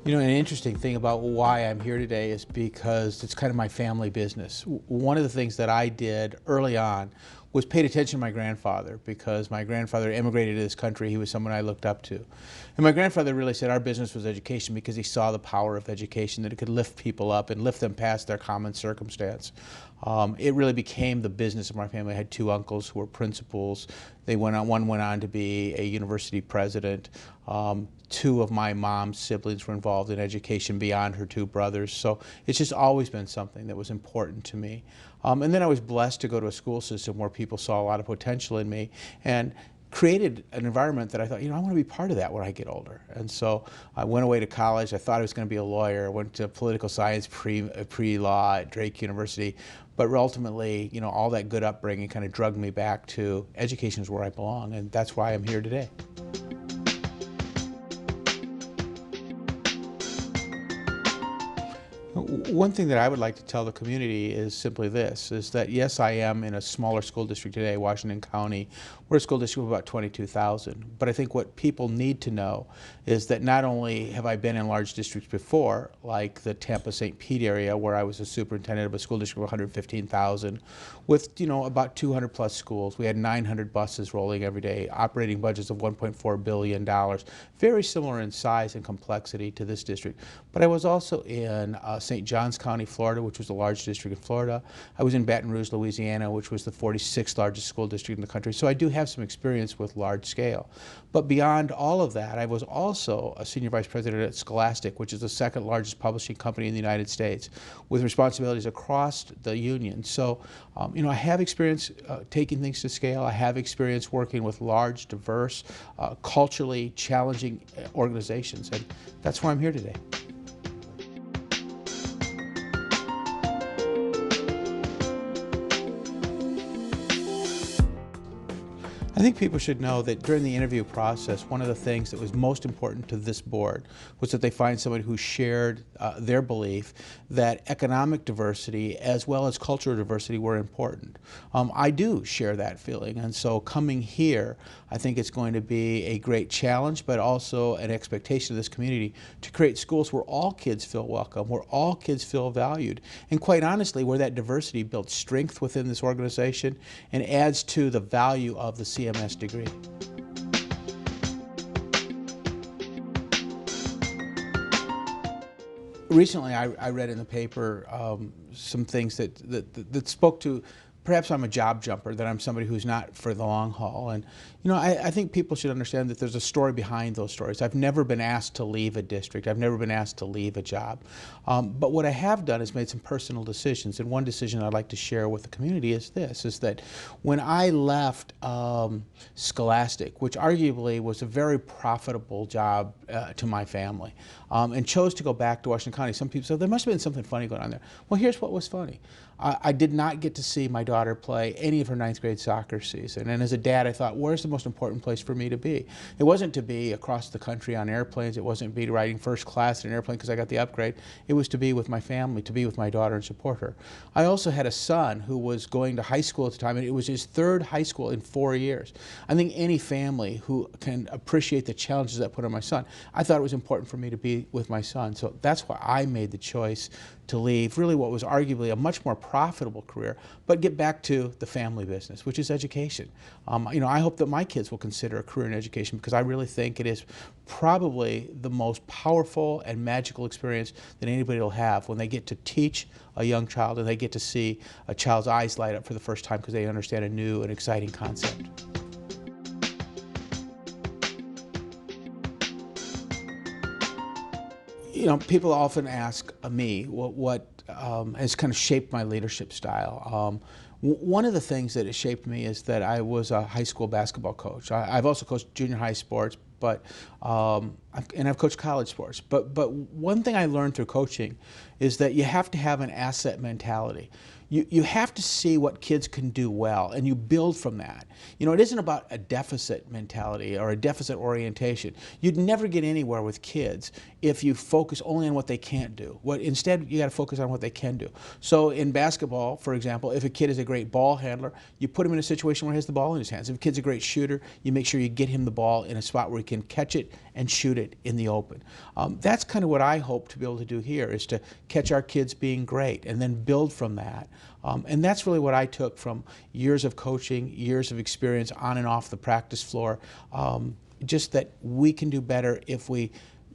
You know, an interesting thing about why I'm here today is because it's kind of my family business. One of the things that I did early on was paid attention to my grandfather, because my grandfather immigrated to this country. He was someone I looked up to. And my grandfather really said our business was education because he saw the power of education, that it could lift people up and lift them past their common circumstance. It really became the business of my family. I had two uncles who were principals. One went on to be a university president. Two of my mom's siblings were involved in education beyond her two brothers. So it's just always been something that was important to me. And then I was blessed to go to a school system where people saw a lot of potential in me and created an environment that I thought, you know, I want to be part of that when I get older. And so I went away to college. I thought I was going to be a lawyer. I went to political science pre-law at Drake University. But ultimately, you know, all that good upbringing kind of drugged me back to education is where I belong, and that's why I'm here today. One thing that I would like to tell the community is simply this, is that yes, I am in a smaller school district today, Washington County. We're a school district of about 22,000. But I think what people need to know is that not only have I been in large districts before, like the Tampa-St. Pete area, where I was a superintendent of a school district of 115,000, with, you know, about 200 plus schools. We had 900 buses rolling every day, operating budgets of $1.4 billion, very similar in size and complexity to this district. But I was also in St. Johns County, Florida, which was a large district in Florida. I was in Baton Rouge, Louisiana, which was the 46th largest school district in the country. So I do have some experience with large scale. But beyond all of that, I was also a senior vice president at Scholastic, which is the second largest publishing company in the United States, with responsibilities across the union. So, you know, I have experience taking things to scale. I have experience working with large, diverse, culturally challenging organizations, and that's why I'm here today. I think people should know that during the interview process, one of the things that was most important to this board was that they find somebody who shared their belief that economic diversity as well as cultural diversity were important. I do share that feeling, and so coming here, I think it's going to be a great challenge, but also an expectation of this community to create schools where all kids feel welcome, where all kids feel valued, and quite honestly, where that diversity builds strength within this organization and adds to the value of the CMS degree. Recently, I read in the paper some things that spoke to, perhaps I'm a job jumper, that I'm somebody who's not for the long haul. And, you know, I think people should understand that there's a story behind those stories. I've never been asked to leave a district. I've never been asked to leave a job. But what I have done is made some personal decisions. And one decision I'd like to share with the community is this, is that when I left Scholastic, which arguably was a very profitable job to my family, and chose to go back to Washington County, some people said, there must have been something funny going on there. Well, here's what was funny. I did not get to see my daughter play any of her 9th grade soccer season. And as a dad, I thought, where's the most important place for me to be? It wasn't to be across the country on airplanes. It wasn't to be riding first class in an airplane because I got the upgrade. It was to be with my family, to be with my daughter and support her. I also had a son who was going to high school at the time, and it was his 3rd high school in 4 years. I think any family who can appreciate the challenges that put on my son, I thought it was important for me to be with my son. So that's why I made the choice to leave really what was arguably a much more profitable career, but get back to the family business, which is education. You know, I hope that my kids will consider a career in education, because I really think it is probably the most powerful and magical experience that anybody will have when they get to teach a young child and they get to see a child's eyes light up for the first time because they understand a new and exciting concept. You know, people often ask me what has kind of shaped my leadership style. One of the things that has shaped me is that I was a high school basketball coach. I've also coached junior high sports, but and I've coached college sports. But one thing I learned through coaching is that you have to have an asset mentality. You have to see what kids can do well, and you build from that. It isn't about a deficit mentality or a deficit orientation. You'd never get anywhere with kids if you focus only on what they can't do. Instead, you got to focus on what they can do. So in basketball, for example, if a kid is a great ball handler, you put him in a situation where he has the ball in his hands. If a kid's a great shooter, you make sure you get him the ball in a spot where he can catch it and shoot it in the open. That's kind of what I hope to be able to do here, is to catch our kids being great and then build from that. And that's really what I took from years of coaching, years of experience on and off the practice floor, just that we can do better if we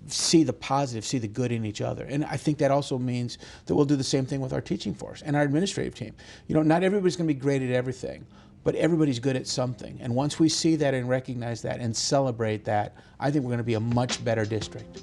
see the positive, see the good in each other. And I think that also means that we'll do the same thing with our teaching force and our administrative team. Not everybody's going to be great at everything, but everybody's good at something. And once we see that and recognize that and celebrate that, I think we're going to be a much better district.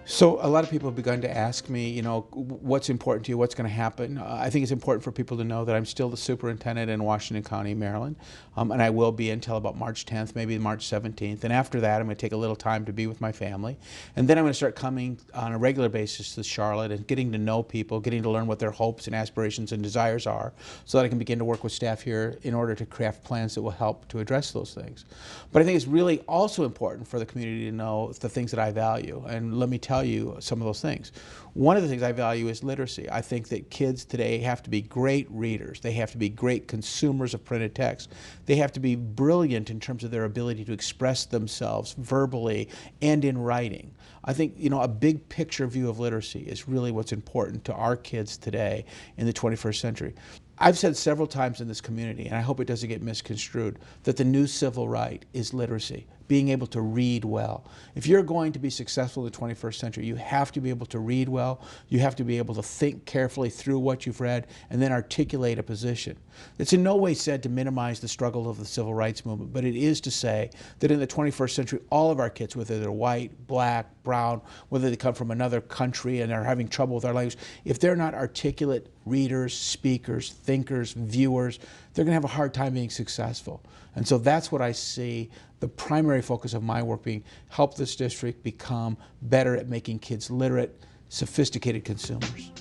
So a lot of people have begun to ask me, what's important to you, what's going to happen. I think it's important for people to know that I'm still the superintendent in Washington County, Maryland, and I will be until about March 10th, maybe March 17th. And after that, I'm going to take a little time to be with my family. And then I'm going to start coming on a regular basis to Charlotte and getting to know people, getting to learn what their hopes and aspirations and desires are, so that I can begin to work with staff here in order to craft plans that will help to address those things. But I think it's really also important for the community to know the things that I value. And let me tell you some of those things. One of the things I value is literacy. I think that kids today have to be great readers. They have to be great consumers of printed text. They have to be brilliant in terms of their ability to express themselves verbally and in writing. I think, a big picture view of literacy is really what's important to our kids today in the 21st century. I've said several times in this community, and I hope it doesn't get misconstrued, that the new civil right is literacy, being able to read well. If you're going to be successful in the 21st century, you have to be able to read well, you have to be able to think carefully through what you've read, and then articulate a position. It's in no way said to minimize the struggle of the civil rights movement, but it is to say that in the 21st century, all of our kids, whether they're white, black, brown, whether they come from another country and are having trouble with our language, if they're not articulate readers, speakers, thinkers, viewers, they're going to have a hard time being successful. And so that's what I see the primary focus of my work being: help this district become better at making kids literate, sophisticated consumers.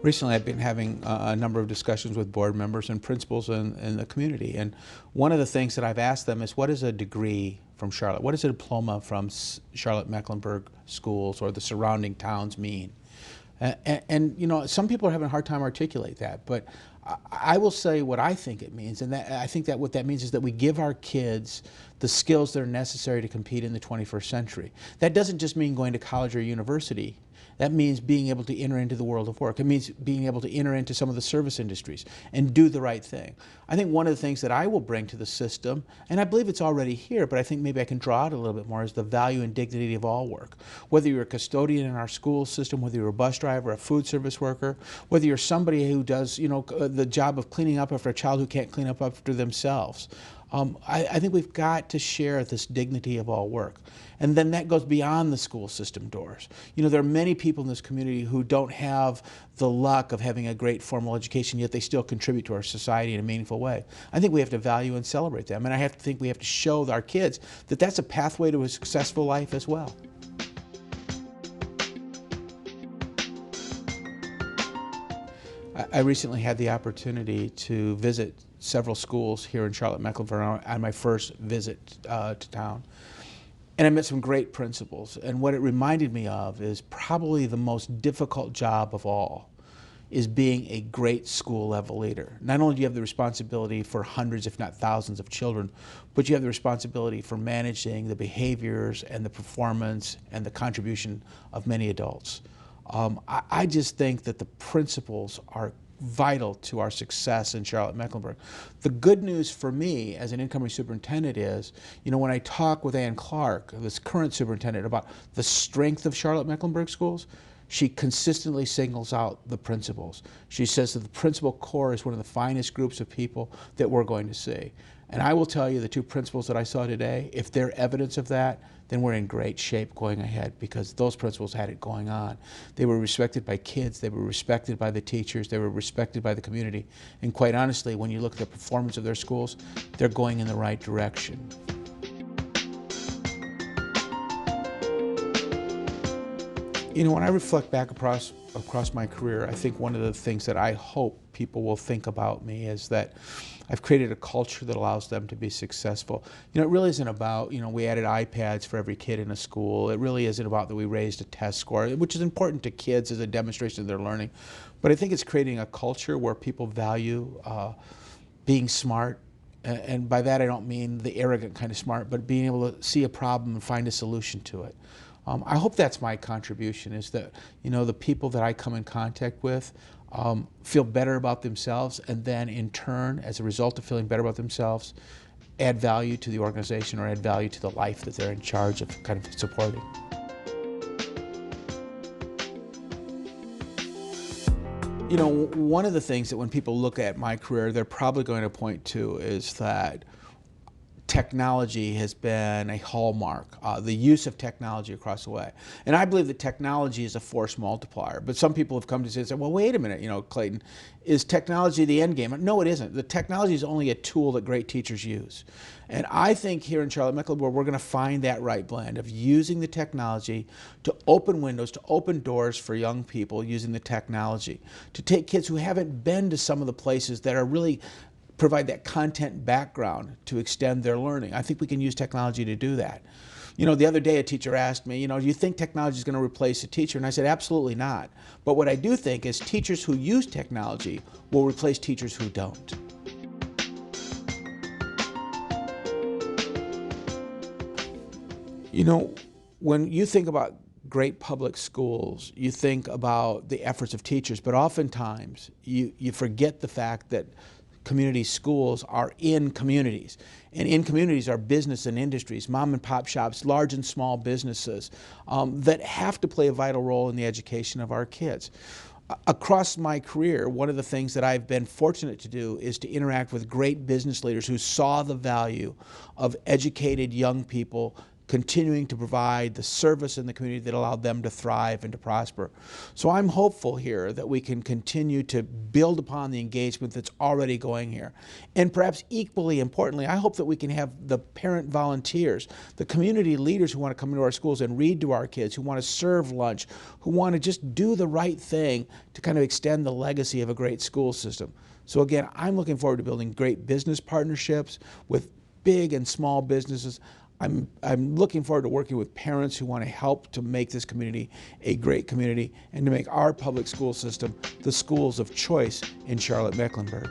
Recently, I've been having a number of discussions with board members and principals in the community. And one of the things that I've asked them is, what is a degree from Charlotte? What does a diploma from Charlotte-Mecklenburg Schools or the surrounding towns mean? And some people are having a hard time articulate that, but I will say what I think it means, and I think that what that means is that we give our kids the skills that are necessary to compete in the 21st century. That doesn't just mean going to college or university. That means being able to enter into the world of work. It means being able to enter into some of the service industries and do the right thing. I think one of the things that I will bring to the system, and I believe it's already here, but I think maybe I can draw out a little bit more, is the value and dignity of all work. Whether you're a custodian in our school system, whether you're a bus driver, a food service worker, whether you're somebody who does the job of cleaning up after a child who can't clean up after themselves. I think we've got to share this dignity of all work. And then that goes beyond the school system doors. There are many people in this community who don't have the luck of having a great formal education, yet they still contribute to our society in a meaningful way. I think we have to value and celebrate them. And I think we have to show our kids that that's a pathway to a successful life as well. I recently had the opportunity to visit several schools here in Charlotte-Mecklenburg on my first visit to town. And I met some great principals. And what it reminded me of is probably the most difficult job of all is being a great school level leader. Not only do you have the responsibility for hundreds, if not thousands of children, but you have the responsibility for managing the behaviors and the performance and the contribution of many adults. I just think that the principals are vital to our success in Charlotte-Mecklenburg. The good news for me as an incoming superintendent is, when I talk with Ann Clark, this current superintendent, about the strength of Charlotte-Mecklenburg schools, she consistently singles out the principals. She says that the principal corps is one of the finest groups of people that we're going to see. And I will tell you, the two principals that I saw today, if they're evidence of that, then we're in great shape going ahead, because those principals had it going on. They were respected by kids, they were respected by the teachers, they were respected by the community, and quite honestly, when you look at the performance of their schools, they're going in the right direction. You know, when I reflect back across my career, I think one of the things that I hope people will think about me is that I've created a culture that allows them to be successful. You know, it really isn't about, you know, we added iPads for every kid in a school. It really isn't about that we raised a test score, which is important to kids as a demonstration of their learning. But I think it's creating a culture where people value being smart. And by that I don't mean the arrogant kind of smart, but being able to see a problem and find a solution to it. I hope that's my contribution, is that, you know, the people that I come in contact with feel better about themselves, and then in turn, as a result of feeling better about themselves, add value to the organization or add value to the life that they're in charge of kind of supporting. You know, one of the things that when people look at my career, they're probably going to point to is that technology has been a hallmark, the use of technology across the way. And I believe that technology is a force multiplier. But some people have come to say, well, wait a minute, you know, Clayton, is technology the end game? No, it isn't. The technology is only a tool that great teachers use. And I think here in Charlotte-Mecklenburg, we're going to find that right blend of using the technology to open windows, to open doors for young people using the technology, to take kids who haven't been to some of the places that are really provide that content background to extend their learning. I think we can use technology to do that. You know, the other day a teacher asked me, you know, do you think technology is going to replace a teacher? And I said, absolutely not. But what I do think is teachers who use technology will replace teachers who don't. You know, when you think about great public schools, you think about the efforts of teachers, but oftentimes you forget the fact that community schools are in communities. And in communities are business and industries, mom and pop shops, large and small businesses that have to play a vital role in the education of our kids. Across my career, one of the things that I've been fortunate to do is to interact with great business leaders who saw the value of educated young people continuing to provide the service in the community that allowed them to thrive and to prosper. So I'm hopeful here that we can continue to build upon the engagement that's already going here. And perhaps equally importantly, I hope that we can have the parent volunteers, the community leaders who want to come into our schools and read to our kids, who want to serve lunch, who want to just do the right thing to kind of extend the legacy of a great school system. So again, I'm looking forward to building great business partnerships with big and small businesses. I'm looking forward to working with parents who want to help to make this community a great community and to make our public school system the schools of choice in Charlotte-Mecklenburg.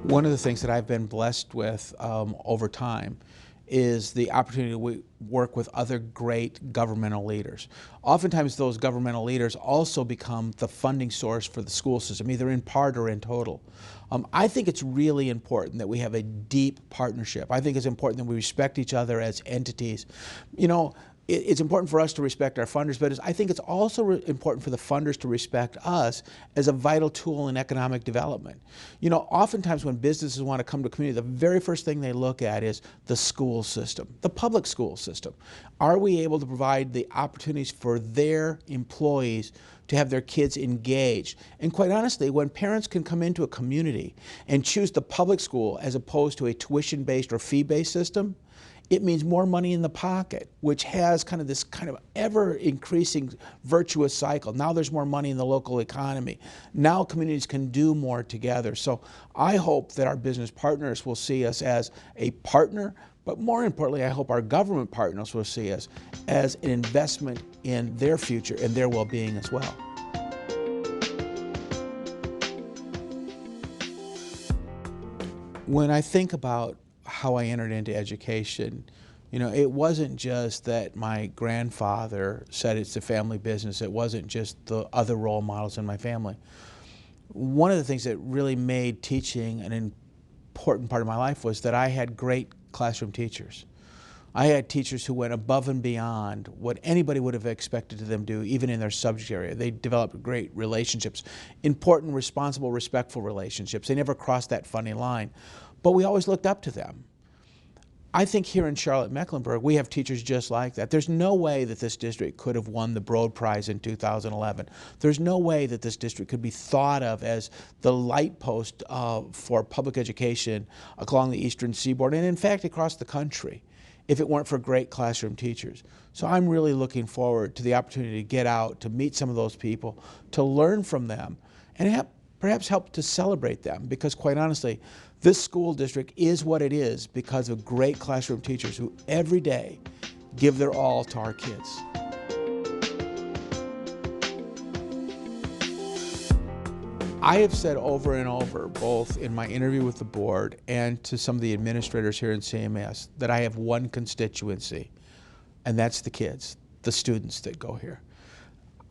One of the things that I've been blessed with over time is the opportunity to work with other great governmental leaders. Oftentimes those governmental leaders also become the funding source for the school system, either in part or in total. I think it's really important that we have a deep partnership. I think it's important that we respect each other as entities. You know, it's important for us to respect our funders, but I think it's also important for the funders to respect us as a vital tool in economic development. You know, oftentimes when businesses want to come to a community, the very first thing they look at is the school system, the public school system. Are we able to provide the opportunities for their employees to have their kids engaged? And quite honestly, when parents can come into a community and choose the public school as opposed to a tuition-based or fee-based system, it means more money in the pocket, which has kind of this kind of ever-increasing virtuous cycle. Now there's more money in the local economy. Now communities can do more together. So I hope that our business partners will see us as a partner, but more importantly, I hope our government partners will see us as an investment in their future and their well-being as well. When I think about how I entered into education, you know, it wasn't just that my grandfather said it's a family business. It wasn't just the other role models in my family. One of the things that really made teaching an important part of my life was that I had great classroom teachers. I had teachers who went above and beyond what anybody would have expected them to do, even in their subject area. They developed great relationships, important, responsible, respectful relationships. They never crossed that funny line. but we always looked up to them. I think here in Charlotte-Mecklenburg, we have teachers just like that. There's no way that this district could have won the Broad Prize in 2011. There's no way that this district could be thought of as the light post for public education along the Eastern Seaboard, and in fact across the country, if it weren't for great classroom teachers. So I'm really looking forward to the opportunity to get out, to meet some of those people, to learn from them, and perhaps help to celebrate them, because quite honestly, this school district is what it is because of great classroom teachers who every day give their all to our kids. I have said over and over, both in my interview with the board and to some of the administrators here in CMS, that I have one constituency, and that's the kids, the students that go here.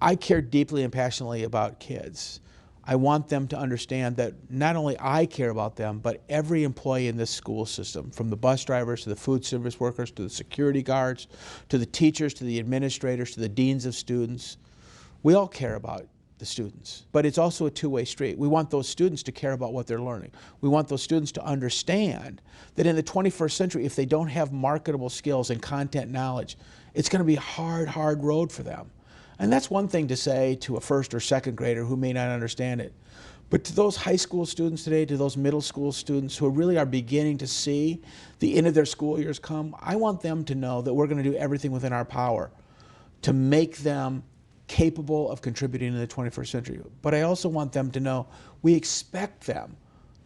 I care deeply and passionately about kids. I want them to understand that not only I care about them, but every employee in this school system, from the bus drivers to the food service workers to the security guards, to the teachers, to the administrators, to the deans of students, we all care about the students. But it's also a two-way street. We want those students to care about what they're learning. We want those students to understand that in the 21st century, if they don't have marketable skills and content knowledge, it's going to be a hard road for them. And that's one thing to say to a first or second grader who may not understand it. But to those high school students today, to those middle school students who really are beginning to see the end of their school years come, I want them to know that we're going to do everything within our power to make them capable of contributing in the 21st century. But I also want them to know we expect them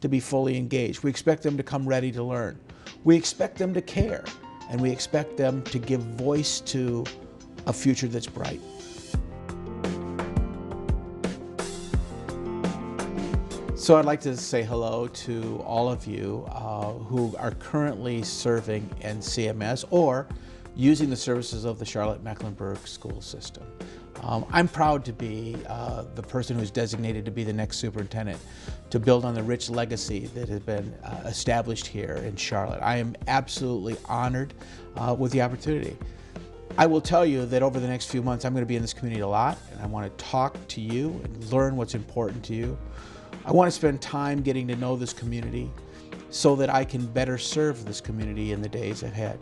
to be fully engaged. We expect them to come ready to learn. We expect them to care. And we expect them to give voice to a future that's bright. So I'd like to say hello to all of you who are currently serving in CMS or using the services of the Charlotte-Mecklenburg school system. I'm proud to be the person who's designated to be the next superintendent, to build on the rich legacy that has been established here in Charlotte. I am absolutely honored with the opportunity. I will tell you that over the next few months, I'm going to be in this community a lot, and I want to talk to you and learn what's important to you. I want to spend time getting to know this community so that I can better serve this community in the days ahead.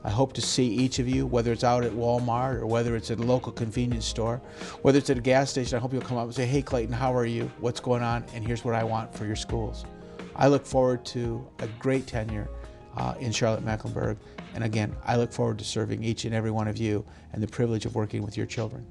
I hope to see each of you, whether it's out at Walmart or whether it's at a local convenience store, whether it's at a gas station. I hope you'll come up and say, hey Clayton, how are you? What's going on? And here's what I want for your schools. I look forward to a great tenure in Charlotte-Mecklenburg. And again, I look forward to serving each and every one of you and the privilege of working with your children.